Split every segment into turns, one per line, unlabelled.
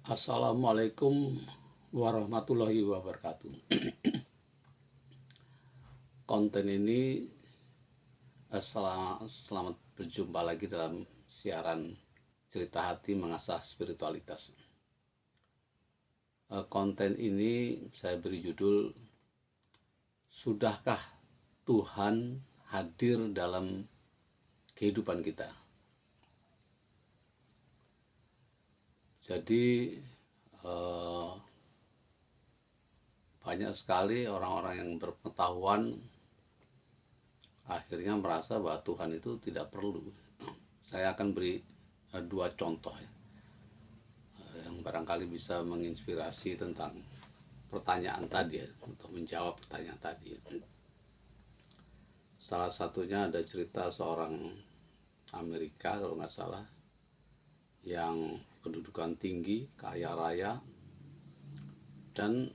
Assalamualaikum warahmatullahi wabarakatuh. Konten ini selamat berjumpa lagi dalam siaran cerita hati mengasah spiritualitas. Konten ini saya beri judul, Sudahkah Tuhan hadir dalam kehidupan kita? Jadi banyak sekali orang-orang yang berpengetahuan akhirnya merasa bahwa Tuhan itu tidak perlu. Saya akan beri dua contoh yang barangkali bisa menginspirasi tentang pertanyaan tadi untuk menjawab pertanyaan tadi. Salah satunya ada cerita seorang Amerika kalau nggak salah, yang kedudukan tinggi, kaya raya, dan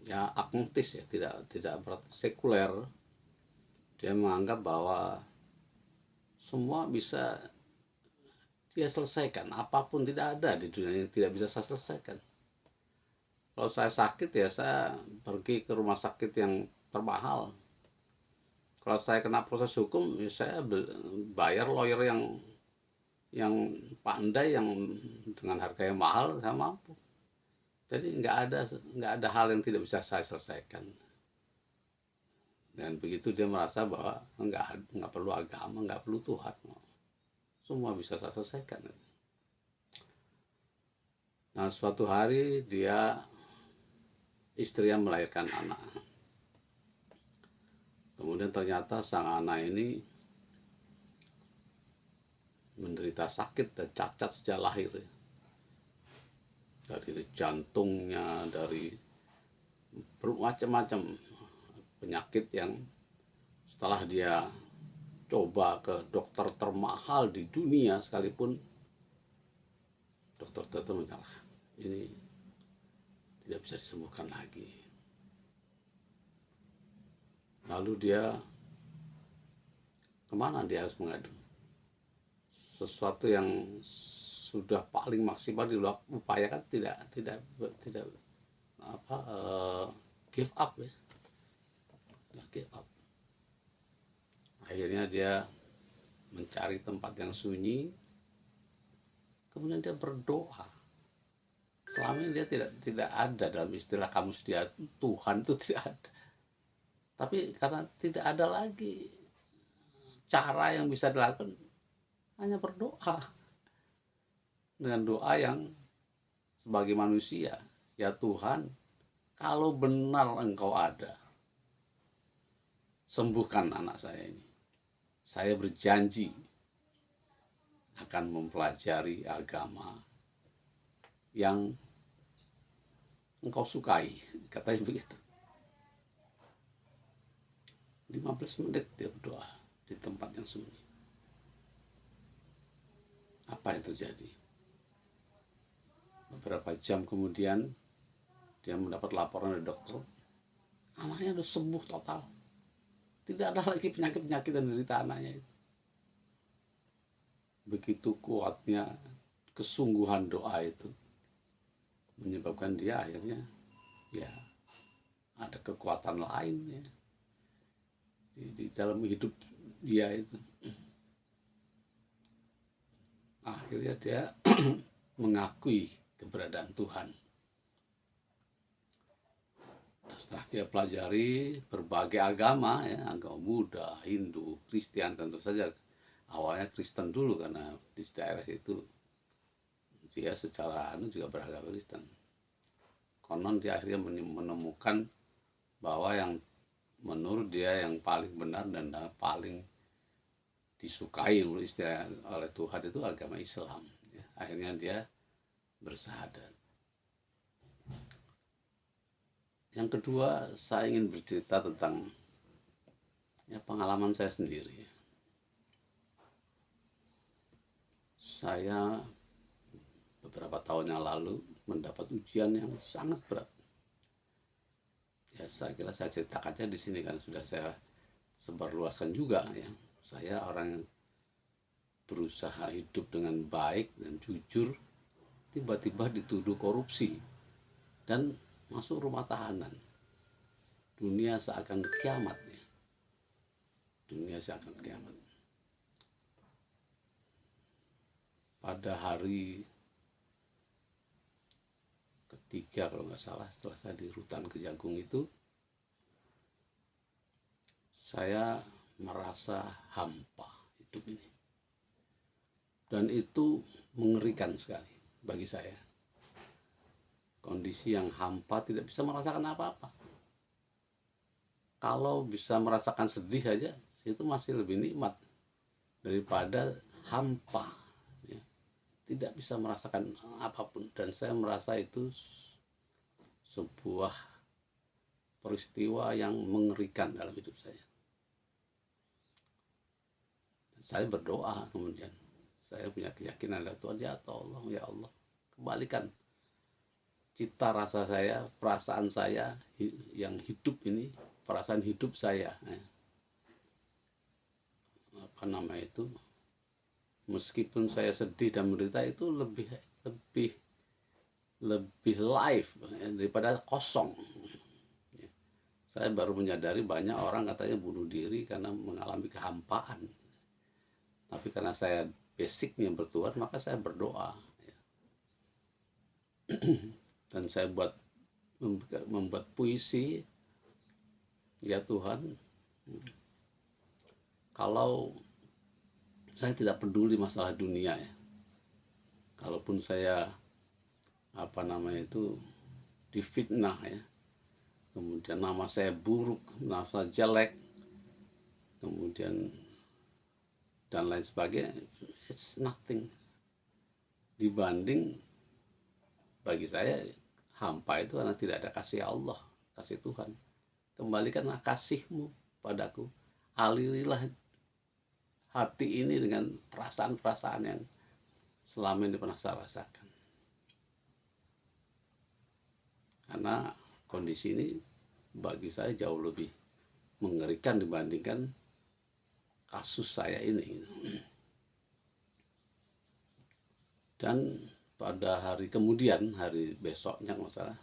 ya agnostis, tidak sekuler. Dia menganggap bahwa semua bisa dia selesaikan, apapun tidak ada di dunia yang tidak bisa saya selesaikan. Kalau saya sakit ya saya pergi ke rumah sakit yang termahal. Kalau saya kena proses hukum ya saya bayar lawyer yang pandai, yang dengan harga yang mahal, saya mampu. Jadi nggak ada hal yang tidak bisa saya selesaikan. Dan begitu dia merasa bahwa nggak perlu agama, nggak perlu Tuhan, semua bisa saya selesaikan. Nah, suatu hari istrinya melahirkan anak. Kemudian ternyata sang anak ini menderita sakit dan cacat sejak lahir. Dari jantungnya, dari bermacam-macam penyakit yang setelah dia coba ke dokter termahal di dunia sekalipun, dokter menyerah. Ini tidak bisa disembuhkan lagi. Lalu dia kemana dia harus mengadu? Sesuatu yang sudah paling maksimal diupayakan tidak give up ya. Give up. Akhirnya dia mencari tempat yang sunyi, kemudian dia berdoa. Selama ini dia tidak ada dalam istilah kamus dia Tuhan, itu tidak ada. Tapi karena tidak ada lagi cara yang bisa dilakukan, hanya berdoa. Dengan doa yang sebagai manusia, ya Tuhan, kalau benar Engkau ada, sembuhkan anak saya ini. Saya berjanji akan mempelajari agama yang Engkau sukai, katanya begitu. 15 menit dia berdoa di tempat yang sunyi. Apa yang terjadi? Beberapa jam kemudian dia mendapat laporan dari dokter, anaknya sudah sembuh total. Tidak ada lagi penyakit-penyakit yang derita anaknya itu. Begitu kuatnya kesungguhan doa itu menyebabkan dia akhirnya ya ada kekuatan lain ya di dalam hidup dia itu. Akhirnya dia mengakui keberadaan Tuhan. Setelah dia pelajari berbagai agama ya, agama Buddha, Hindu, Kristen, tentu saja awalnya Kristen dulu karena di daerah itu dia secara juga beragama Kristen. Konon dia akhirnya menemukan bahwa yang menurut dia yang paling benar dan paling disukai oleh Tuhan itu agama Islam. Akhirnya dia bersahadat. Yang kedua, saya ingin bercerita tentang pengalaman saya sendiri. Saya beberapa tahun yang lalu mendapat ujian yang sangat berat. Ya, saya kira saya ceritakannya di sini kan sudah saya sebarluaskan juga ya. Saya orang yang berusaha hidup dengan baik dan jujur, tiba-tiba dituduh korupsi dan masuk rumah tahanan. Dunia seakan kiamat ya. Dunia seakan kiamat. Pada hari ketiga kalau nggak salah setelah saya di Rutan Kejagung itu, saya merasa hampa hidup ini. Dan itu mengerikan sekali bagi saya. Kondisi yang hampa, tidak bisa merasakan apa-apa. Kalau bisa merasakan sedih saja, itu masih lebih nikmat daripada hampa. Ya. Tidak bisa merasakan apapun. Dan saya merasa itu sebuah peristiwa yang mengerikan dalam hidup saya. Saya berdoa kemudian. Saya punya keyakinan dari Tuhan, ya Allah, kembalikan cita rasa saya, perasaan saya yang hidup ini, perasaan hidup saya. Meskipun saya sedih dan menderita itu lebih live daripada kosong. Saya baru menyadari banyak orang katanya bunuh diri karena mengalami kehampaan. Tapi karena saya basicnya bertuhan, maka saya berdoa. Dan saya membuat puisi, ya Tuhan, kalau saya tidak peduli masalah dunia ya, kalaupun saya difitnah ya, kemudian nama saya buruk, nama saya jelek, kemudian dan lain sebagainya, it's nothing dibanding bagi saya hampa itu karena tidak ada kasih Allah, kasih Tuhan. Kembalikanlah kasih-Mu padaku, alirilah hati ini dengan perasaan-perasaan yang selama ini pernah saya rasakan. Karena kondisi ini bagi saya jauh lebih mengerikan dibandingkan kasus saya ini. Dan pada hari kemudian, hari besoknya nggak salah,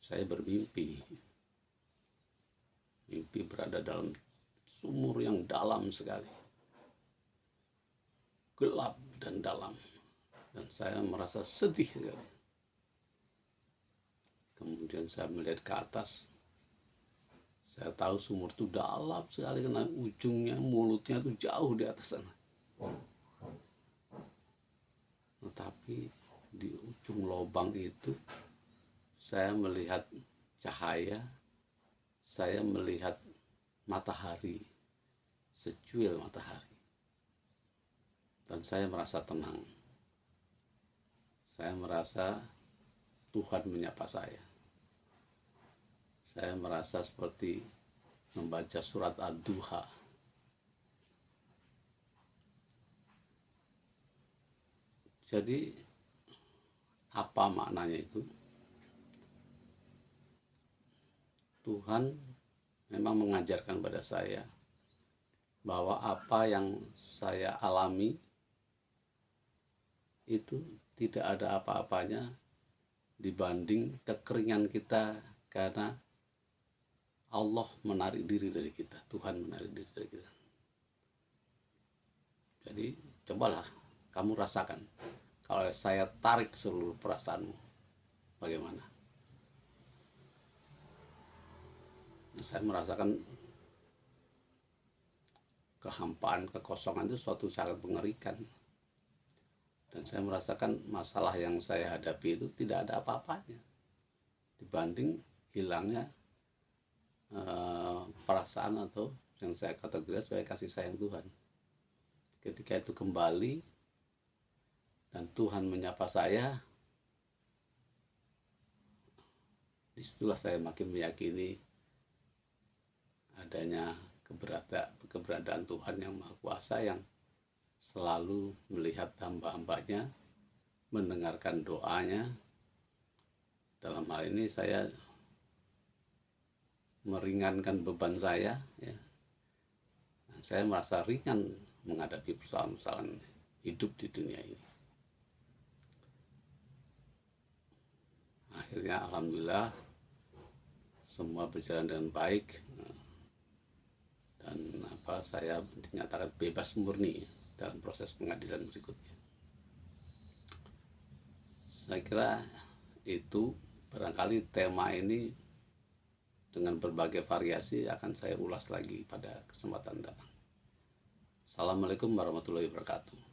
saya bermimpi. Mimpi berada dalam sumur yang dalam sekali. Gelap dan dalam. Dan saya merasa sedih sekali. Kemudian saya melihat ke atas. Saya tahu sumur itu dalam sekali karena ujungnya, mulutnya itu jauh di atas sana. Tetapi di ujung lubang itu saya melihat cahaya, saya melihat matahari, secuil matahari. Dan saya merasa tenang. Saya merasa Tuhan menyapa saya. Saya merasa seperti membaca surat Ad-Duha. Jadi apa maknanya itu? Tuhan memang mengajarkan pada saya bahwa apa yang saya alami itu tidak ada apa-apanya dibanding kekeringan kita, karena Allah menarik diri dari kita, Tuhan menarik diri dari kita. Jadi cobalah kamu rasakan, kalau saya tarik seluruh perasaanmu, bagaimana? Saya merasakan kehampaan, kekosongan itu suatu sangat mengerikan. Dan saya merasakan masalah yang saya hadapi itu tidak ada apa-apanya dibanding hilangnya perasaan atau yang saya kategorikan sebagai kasih sayang Tuhan. Ketika itu kembali dan Tuhan menyapa saya, disitulah saya makin meyakini adanya keberadaan Tuhan yang Maha Kuasa, yang selalu melihat hamba-hambanya, mendengarkan doanya. Dalam hal ini saya meringankan beban saya, ya. Saya merasa ringan menghadapi persoalan-persoalan hidup di dunia ini. akhirnya alhamdulillah semua berjalan dengan baik, dan saya dinyatakan bebas murni dalam proses pengadilan berikutnya. Saya kira itu barangkali tema ini dengan berbagai variasi akan saya ulas lagi pada kesempatan datang. Assalamualaikum warahmatullahi wabarakatuh.